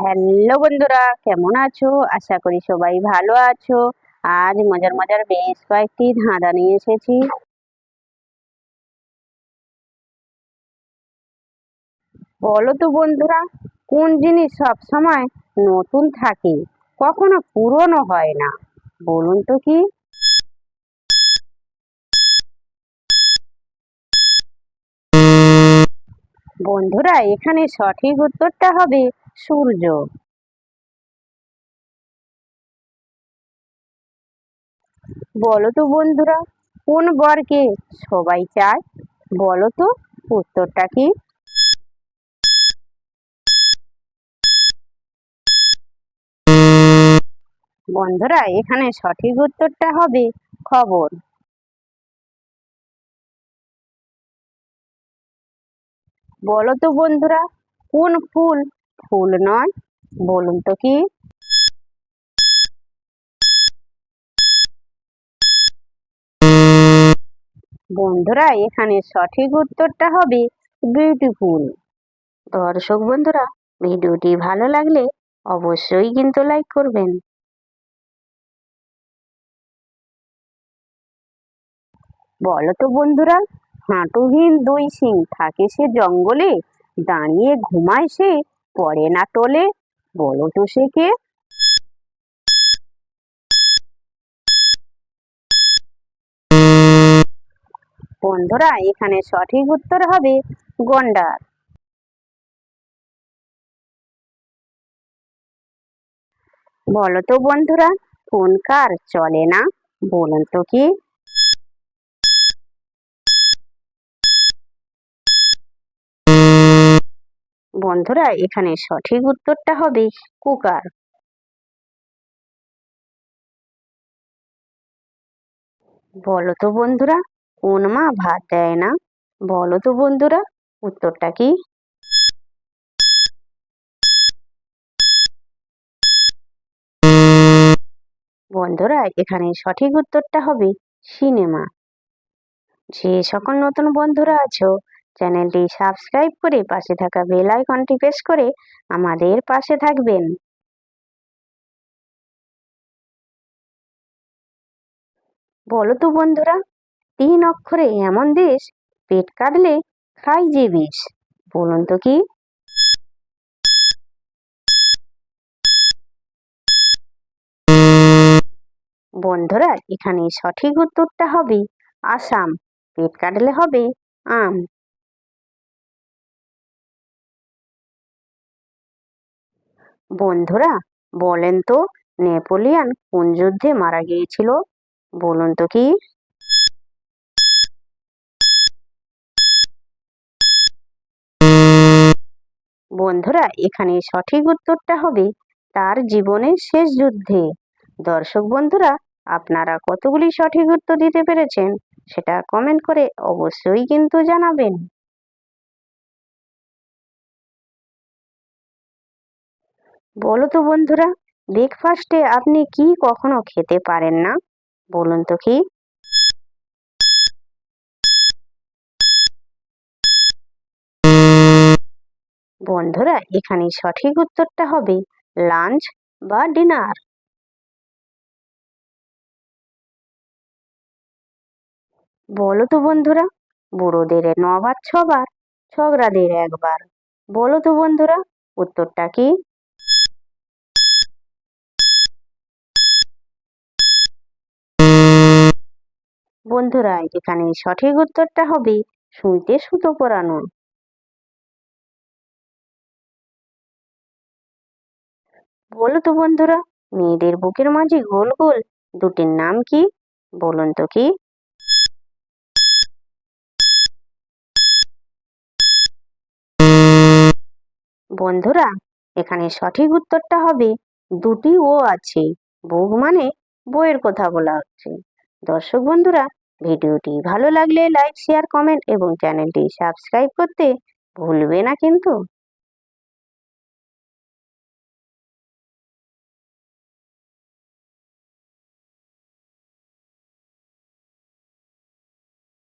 Hello বন্ধুরা, কেমন আছো? আশা করি সবাই ভালো আছো। আজ মজার মজার বেশ কয়েকটি ধাঁধা নিয়ে এসেছি। বলো তো বন্ধুরা, কোন জিনিস সব সময় নতুন থাকে, কখনো পুরনো হয় না? বলুন তো কি? বন্ধুরা, এখানে সঠিক উত্তরটা হবে সূর্য। বলো তো বন্ধুরা, কোন বরকে সবাই চায়? বলো তো উত্তরটা কি? বন্ধুরা, এখানে সঠিক উত্তরটা হবে খবর। বলো তো বন্ধুরা, কোন ফুল ফুল নয়? বলুন তো কি? বন্ধুরা, এখানে সঠিক উত্তরটা হবে বিউটিফুল। দর্শক বন্ধুরা, ভিডিওটি ভালো লাগলে অবশ্যই কিন্তু লাইক করবেন। বলো তো বন্ধুরা, হাঁটুহীন দুই সিং থাকে সে জঙ্গলে, দাঁড়িয়ে ঘুমায় সে, পড়ে না টলে। বলো তো সে কে? বন্ধুরা, এখানে সঠিক উত্তর হবে গন্ডার। বলো তো বন্ধুরা, কোন কার চলে না? বলুন তো কি? বন্ধুরা, এখানে সঠিক উত্তরটা হবে কুকার। বলো তো বন্ধুরা, কোন মা ভাত দেয় না? বলো তো বন্ধুরা উত্তরটা কি? বন্ধুরা, এখানে সঠিক উত্তরটা হবে সিনেমা। যে সকল নতুন বন্ধুরা আছো, চ্যানেলটি সাবস্ক্রাইব করে পাশে থাকা বেল আইকনটি প্রেস করে আমাদের পাশে থাকবেন। বলো তো বন্ধুরা, তিন অক্ষরে এমন দেশ, পেট কাটলে খাই যে বিষ। বলুন তো কি? বন্ধুরা, এখানে সঠিক উত্তরটা হবে আসাম। পেট কাটলে হবে আম। বন্ধুরা, বলেন তো নেপোলিয়ন কোন যুদ্ধে মারা গিয়েছিল? বলুন তো কি? বন্ধুরা, এখানে সঠিক উত্তরটা হবে তার জীবনের শেষ যুদ্ধে। দর্শক বন্ধুরা, আপনারা কতগুলি সঠিক উত্তর দিতে পেরেছেন সেটা কমেন্ট করে অবশ্যই কিন্তু জানাবেন। বলো তো বন্ধুরা, ব্রেকফাস্টে আপনি কি কখনো খেতে পারেন না? বলুন তো কি? বন্ধুরা, এখানে সঠিক উত্তরটা হবে লাঞ্চ বা ডিনার। বলো তো বন্ধুরা, বুড়োদের 9 বার 6 বার, ছোকরাদের 1 বার। বলো তো বন্ধুরা উত্তরটা কি? বন্ধুরা, এখানে সঠিক উত্তরটা হবে সুইতে সুতো পরানো। বলো তো বন্ধুরা, মেয়েদের বুকের মাঝে গোল গোল দুটির নাম কি? বলুন তো কি? বন্ধুরা, এখানে সঠিক উত্তরটা হবে দুটি ও আছে, বুক মানে বইয়ের কথা বলা হচ্ছে। দর্শক বন্ধুরা, ভিডিওটি ভালো লাগলে লাইক শেয়ার কমেন্ট এবং চ্যানেলটি সাবস্ক্রাইব করতে ভুলবে না কিন্তু।